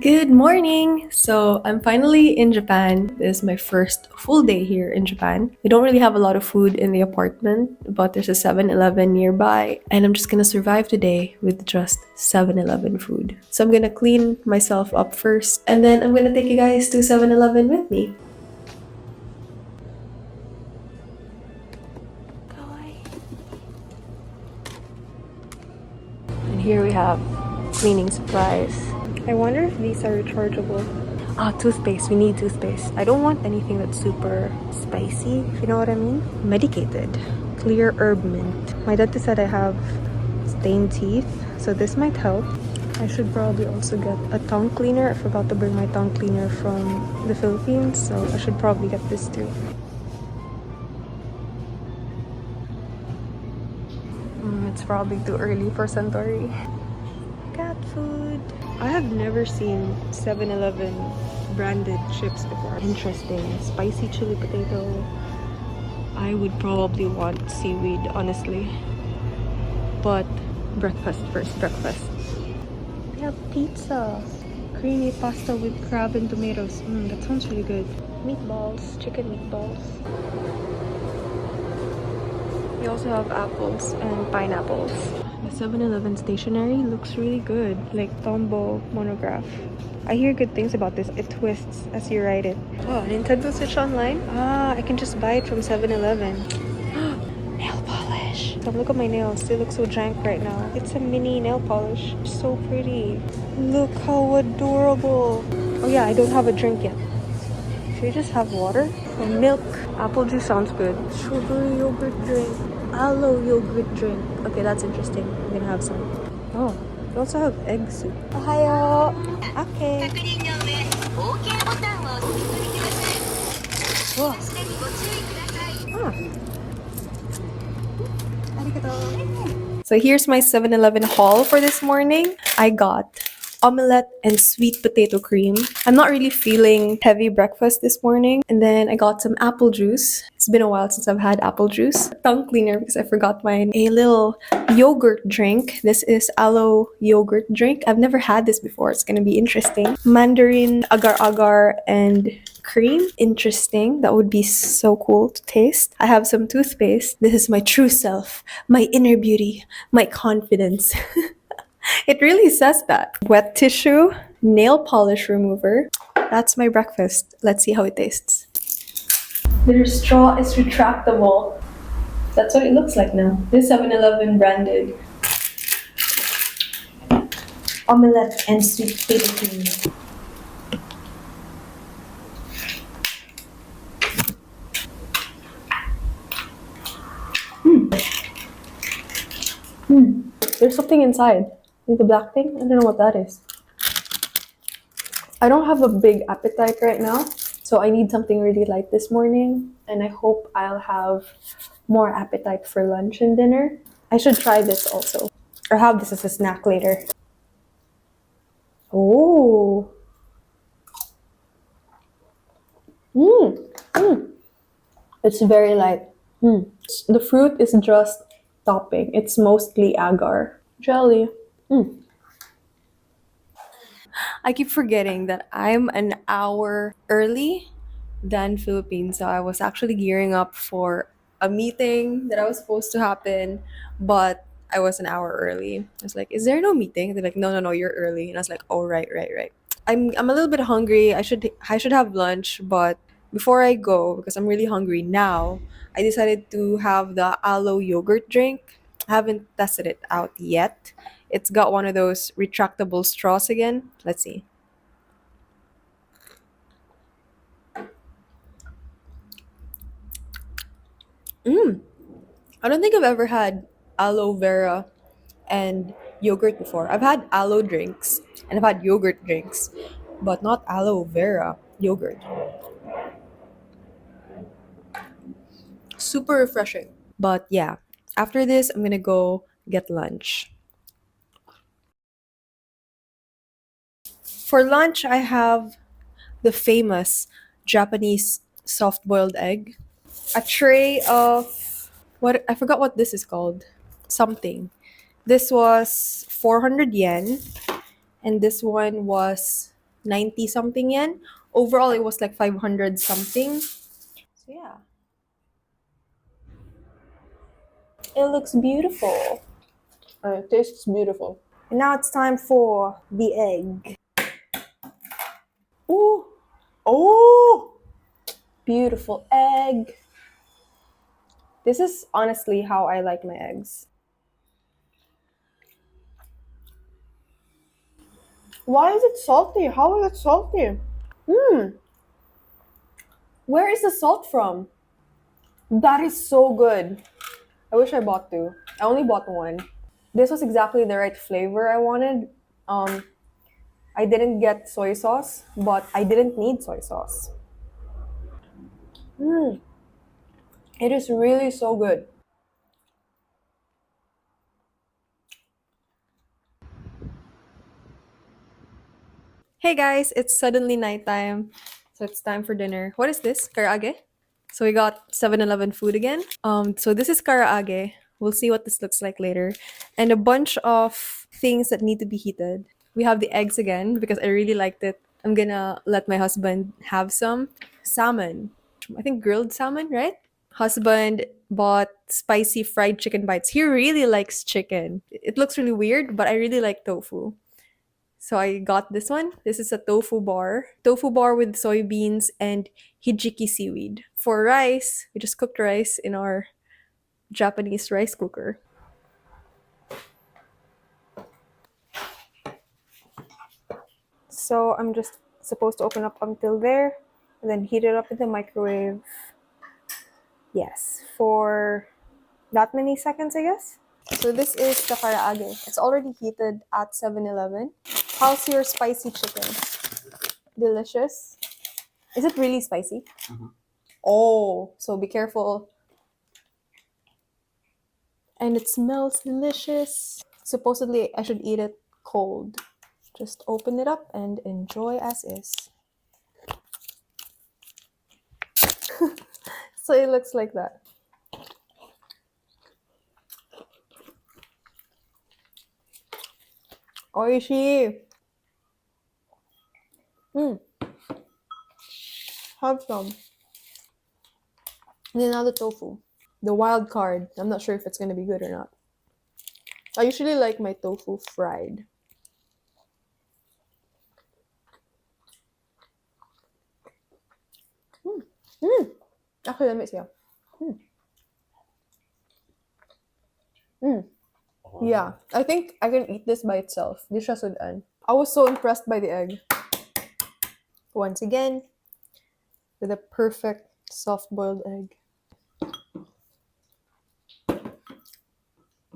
Good morning! So, I'm finally in Japan. This is my first full day here in Japan. We don't really have a lot of food in the apartment, but there's a 7-Eleven nearby, and I'm just gonna survive today with just 7-Eleven food. So, I'm gonna clean myself up first, and then I'm gonna take you guys to 7-Eleven with me. And here we have cleaning supplies. I wonder if these are rechargeable. Ah, toothpaste. We need toothpaste. I don't want anything that's super spicy, if you know what I mean. Medicated. Clear herb mint. My doctor said I have stained teeth, so this might help. I should probably also get a tongue cleaner. I forgot to bring my tongue cleaner from the Philippines, so I should probably get this too. It's probably too early for Suntory. Cat food. I have never seen 7-Eleven branded chips before. Interesting. Spicy chili potato. I would probably want seaweed, honestly. But breakfast first, breakfast. They have pizza. Creamy pasta with crab and tomatoes. That sounds really good. Meatballs, chicken meatballs. We also have apples and pineapples. The 7-Eleven stationery looks really good, like Tombow monograph. I hear good things about this. It twists as you write it. Oh, Nintendo Switch Online? I can just buy it from 7-Eleven. Nail polish. Don't look at my nails. They look so jank right now. It's a mini nail polish. So pretty. Look how adorable. Oh yeah, I don't have a drink yet. Should we just have water? And milk. Apple juice sounds good. Strawberry yogurt drink. Aloe yogurt drink. Okay, that's interesting. I'm gonna have some. Oh, we also have egg soup. Ohayo. Okay. Wow. So here's my 7-Eleven haul for this morning. I got omelette and sweet potato cream. I'm not really feeling heavy breakfast this morning. And then I got some apple juice. It's been a while since I've had apple juice. Tongue cleaner because I forgot mine. A little yogurt drink. This is aloe yogurt drink. I've never had this before. It's gonna be interesting. Mandarin, agar-agar, and cream. Interesting. That would be so cool to taste. I have some toothpaste. This is my true self, my inner beauty, my confidence. It really says that. Wet tissue, nail polish remover. That's my breakfast. Let's see how it tastes. Their straw is retractable. That's what it looks like now. This 7-Eleven branded omelette and sweet potato cream. There's something inside. The black thing? I don't know what that is. I don't have a big appetite right now, so I need something really light this morning, and I hope I'll have more appetite for lunch and dinner. I should try this also, or have this as a snack later. Oh. It's very light. The fruit is just topping. It's mostly agar. Jelly. I keep forgetting that I'm an hour early than Philippines. So I was actually gearing up for a meeting that I was supposed to happen, but I was an hour early. I was like, "Is there no meeting?" They're like, "No, no, no, you're early." And I was like, "Oh, right, right, right." I'm a little bit hungry. I should have lunch, but before I go, because I'm really hungry now, I decided to have the aloe yogurt drink. I haven't tested it out yet. It's got one of those retractable straws again. Let's see. I don't think I've ever had aloe vera and yogurt before. I've had aloe drinks and I've had yogurt drinks, but not aloe vera yogurt. Super refreshing. But yeah, after this, I'm gonna go get lunch. For lunch, I have the famous Japanese soft boiled egg, a tray of what I forgot what this is called. Something. This was 400 yen, and this one was 90 something yen. Overall, it was like 500 something. So yeah, it looks beautiful. It tastes beautiful. And now it's time for the egg. Ooh. Oh! Beautiful egg. This is honestly how I like my eggs. Why is it salty? How is it salty? Mmm. Where is the salt from? That is so good. I wish I bought two. I only bought one. This was exactly the right flavor I wanted. Um, I didn't get soy sauce, but I didn't need soy sauce. Mmm. It is really so good. Hey guys, it's suddenly nighttime. So it's time for dinner. What is this? Karaage? So we got 7-Eleven food again. So this is karaage. We'll see what this looks like later. And a bunch of things that need to be heated. We have the eggs again because I really liked it. I'm gonna let my husband have some. Salmon. I think grilled salmon, right? Husband bought spicy fried chicken bites. He really likes chicken. It looks really weird, but I really like tofu. So I got this one. This is a tofu bar. Tofu bar with soybeans and hijiki seaweed. For rice, we just cooked rice in our Japanese rice cooker. So I'm just supposed to open up until there and then heat it up in the microwave. Yes, for that many seconds, I guess. So this is the karaage. It's already heated at 7-Eleven. How's your spicy chicken? Delicious. Is it really spicy? Oh, so be careful. And it smells delicious. Supposedly, I should eat it cold. Just open it up and enjoy as is. So it looks like that. Oishi! Mm, have some. And then now the tofu. The wild card. I'm not sure if it's gonna be good or not. I usually like my tofu fried. Mm. Mm. Okay, let me see. Mm. Mm. Yeah, I think I can eat this by itself. Di siya sudan. I was so impressed by the egg. Once again, with a perfect soft-boiled egg.